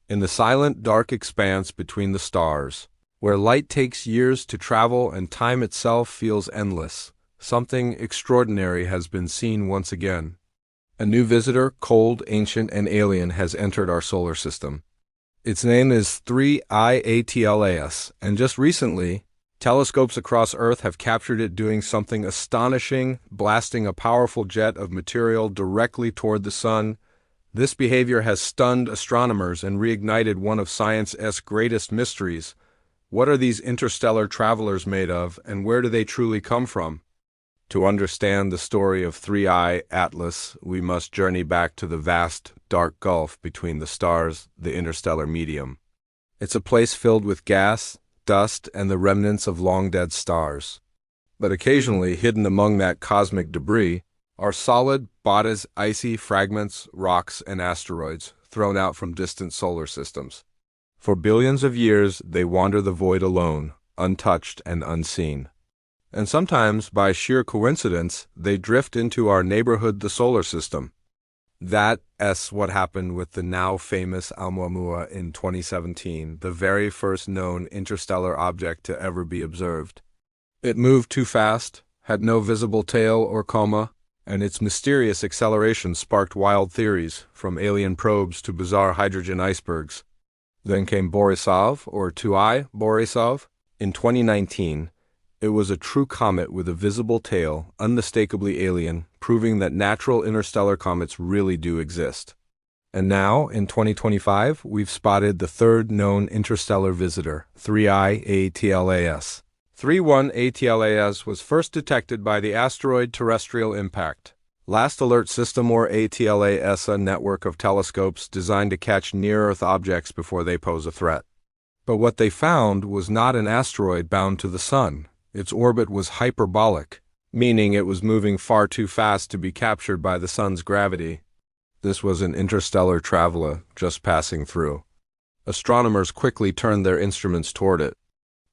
In the silent, dark expanse between the stars, where light takes years to travel and time itself feels endless, something extraordinary has been seen once again. A new visitor, cold, ancient, and alien, has entered our solar system. Its name is 3I ATLAS, and just recently, telescopes across Earth have captured it doing something astonishing, blasting a powerful jet of material directly toward the sun. This behavior has stunned astronomers and reignited one of science's greatest mysteries. What are these interstellar travelers made of, and where do they truly come from? To understand the story of 3I Atlas, we must journey back to the vast, dark gulf between the stars, the interstellar medium. It's a place filled with gas, dust, and the remnants of long-dead stars. But occasionally, hidden among that cosmic debris, are solid, bodies, icy fragments, rocks, and asteroids thrown out from distant solar systems. For billions of years, they wander the void alone, untouched and unseen. And sometimes, by sheer coincidence, they drift into our neighborhood, the solar system. That's what happened with the now famous Oumuamua in 2017, the very first known interstellar object to ever be observed. It moved too fast, had no visible tail or coma, and its mysterious acceleration sparked wild theories, from alien probes to bizarre hydrogen icebergs. Then came Borisov, or 2I Borisov, in 2019. It was a true comet with a visible tail, unmistakably alien, proving that natural interstellar comets really do exist. And now, in 2025, we've spotted the third known interstellar visitor, 3I ATLAS. 31 ATLAS was first detected by the asteroid terrestrial impact. Last Alert System, or ATLAS, a network of telescopes designed to catch near-Earth objects before they pose a threat. But what they found was not an asteroid bound to the Sun. Its orbit was hyperbolic, meaning it was moving far too fast to be captured by the Sun's gravity. This was an interstellar traveler just passing through. Astronomers quickly turned their instruments toward it.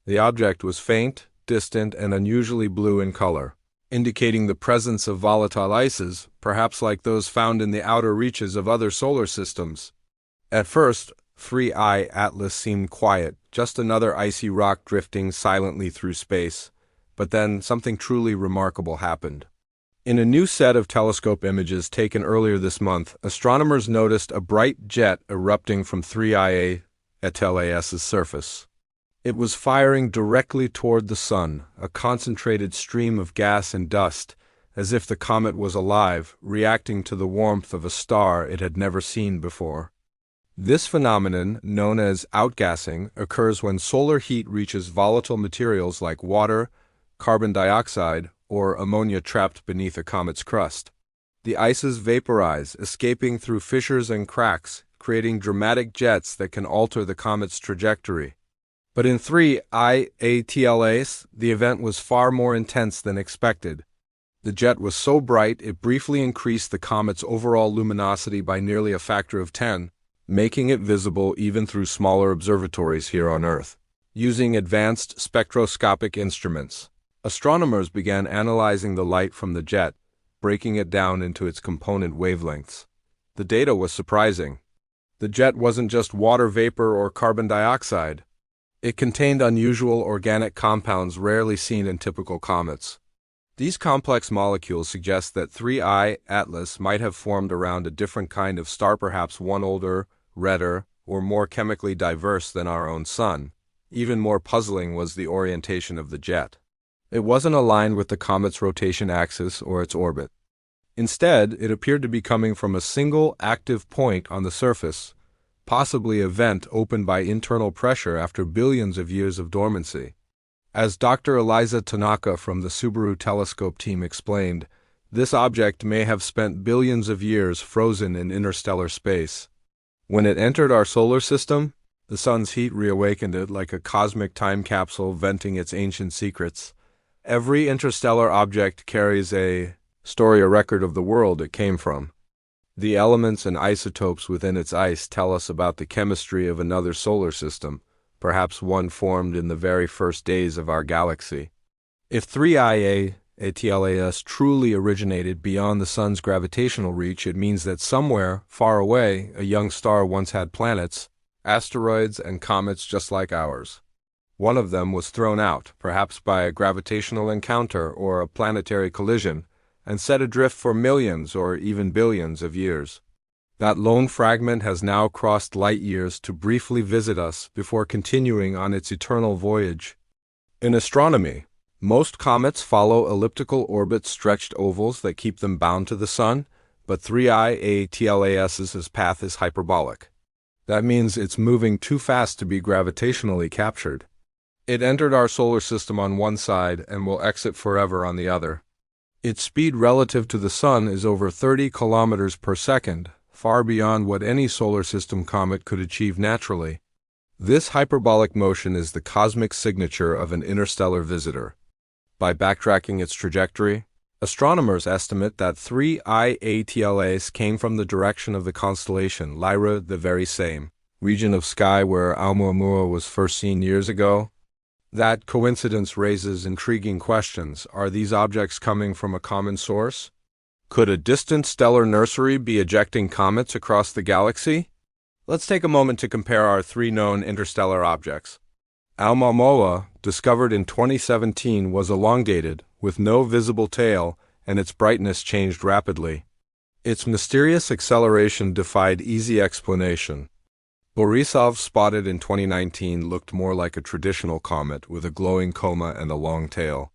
The object was faint, distant, and unusually blue in color, indicating the presence of volatile ices, perhaps like those found in the outer reaches of other solar systems. At first, 3I Atlas seemed quiet, just another icy rock drifting silently through space. But then something truly remarkable happened. In a new set of telescope images taken earlier this month, astronomers noticed a bright jet erupting from 3I ATLAS's surface. It was firing directly toward the sun, a concentrated stream of gas and dust, as if the comet was alive, reacting to the warmth of a star it had never seen before. This phenomenon, known as outgassing, occurs when solar heat reaches volatile materials like water, carbon dioxide, or ammonia trapped beneath a comet's crust. The ices vaporize, escaping through fissures and cracks, creating dramatic jets that can alter the comet's trajectory. But in 3I ATLAS, the event was far more intense than expected. The jet was so bright it briefly increased the comet's overall luminosity by nearly a factor of 10, making it visible even through smaller observatories here on Earth. Using advanced spectroscopic instruments, astronomers began analyzing the light from the jet, breaking it down into its component wavelengths. The data was surprising. The jet wasn't just water vapor or carbon dioxide. It contained unusual organic compounds rarely seen in typical comets. These complex molecules suggest that 3I Atlas might have formed around a different kind of star, perhaps one older, redder, or more chemically diverse than our own Sun. Even more puzzling was the orientation of the jet. It wasn't aligned with the comet's rotation axis or its orbit. Instead, it appeared to be coming from a single active point on the surface, possibly a vent opened by internal pressure after billions of years of dormancy. As Dr. Eliza Tanaka from the Subaru telescope team explained, this object may have spent billions of years frozen in interstellar space. When it entered our solar system, the sun's heat reawakened it like a cosmic time capsule venting its ancient secrets. Every interstellar object carries a story, a record of the world it came from. The elements and isotopes within its ice tell us about the chemistry of another solar system, perhaps one formed in the very first days of our galaxy. If 3I ATLAS truly originated beyond the sun's gravitational reach, it means that somewhere, far away, a young star once had planets, asteroids and comets just like ours. One of them was thrown out, perhaps by a gravitational encounter or a planetary collision, and set adrift for millions or even billions of years. That lone fragment has now crossed light years to briefly visit us before continuing on its eternal voyage. In astronomy, most comets follow elliptical orbit stretched ovals that keep them bound to the Sun, but 3I-ATLAS's path is hyperbolic. That means it's moving too fast to be gravitationally captured. It entered our solar system on one side and will exit forever on the other. Its speed relative to the Sun is over 30 kilometers per second, far beyond what any solar system comet could achieve naturally. This hyperbolic motion is the cosmic signature of an interstellar visitor. By backtracking its trajectory, astronomers estimate that 3I-ATLAS came from the direction of the constellation Lyra, the very same region of sky where Oumuamua was first seen years ago. That coincidence raises intriguing questions. Are these objects coming from a common source? Could a distant stellar nursery be ejecting comets across the galaxy? Let's take a moment to compare our three known interstellar objects. Oumuamua, discovered in 2017, was elongated, with no visible tail, and its brightness changed rapidly. Its mysterious acceleration defied easy explanation. Borisov, spotted in 2019, looked more like a traditional comet with a glowing coma and a long tail.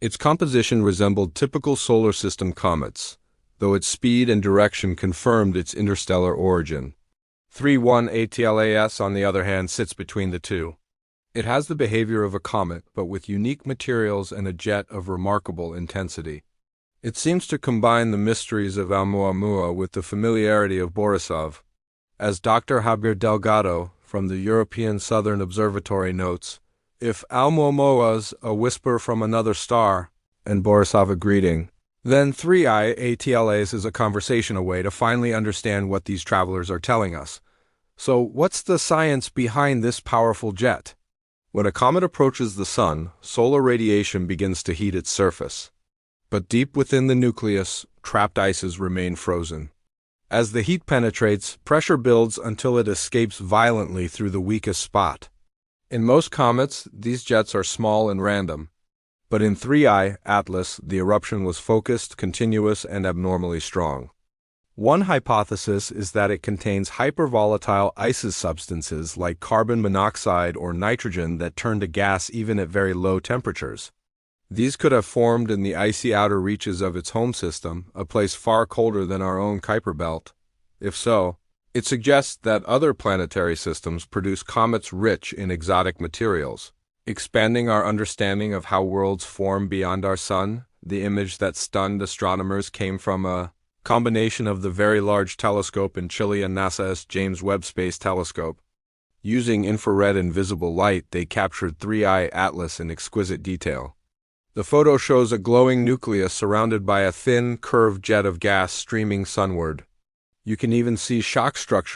Its composition resembled typical solar system comets, though its speed and direction confirmed its interstellar origin. 3I-ATLAS, on the other hand, sits between the two. It has the behavior of a comet, but with unique materials and a jet of remarkable intensity. It seems to combine the mysteries of Oumuamua with the familiarity of Borisov. As Dr. Javier Delgado from the European Southern Observatory notes, if Oumuamua's a whisper from another star, and Borisov a greeting, then 3I-ATLAS is a conversation away to finally understand what these travelers are telling us. So what's the science behind this powerful jet? When a comet approaches the Sun, solar radiation begins to heat its surface. But deep within the nucleus, trapped ices remain frozen. As the heat penetrates, pressure builds until it escapes violently through the weakest spot. In most comets, these jets are small and random. But in 3I-ATLAS, the eruption was focused, continuous, and abnormally strong. One hypothesis is that it contains hypervolatile ice substances like carbon monoxide or nitrogen that turn to gas even at very low temperatures. These could have formed in the icy outer reaches of its home system, a place far colder than our own Kuiper belt. If so, it suggests that other planetary systems produce comets rich in exotic materials. Expanding our understanding of how worlds form beyond our Sun, the image that stunned astronomers came from a combination of the Very Large Telescope in Chile and NASA's James Webb Space Telescope. Using infrared and visible light, they captured 3I-ATLAS in exquisite detail. The photo shows a glowing nucleus surrounded by a thin, curved jet of gas streaming sunward. You can even see shock structures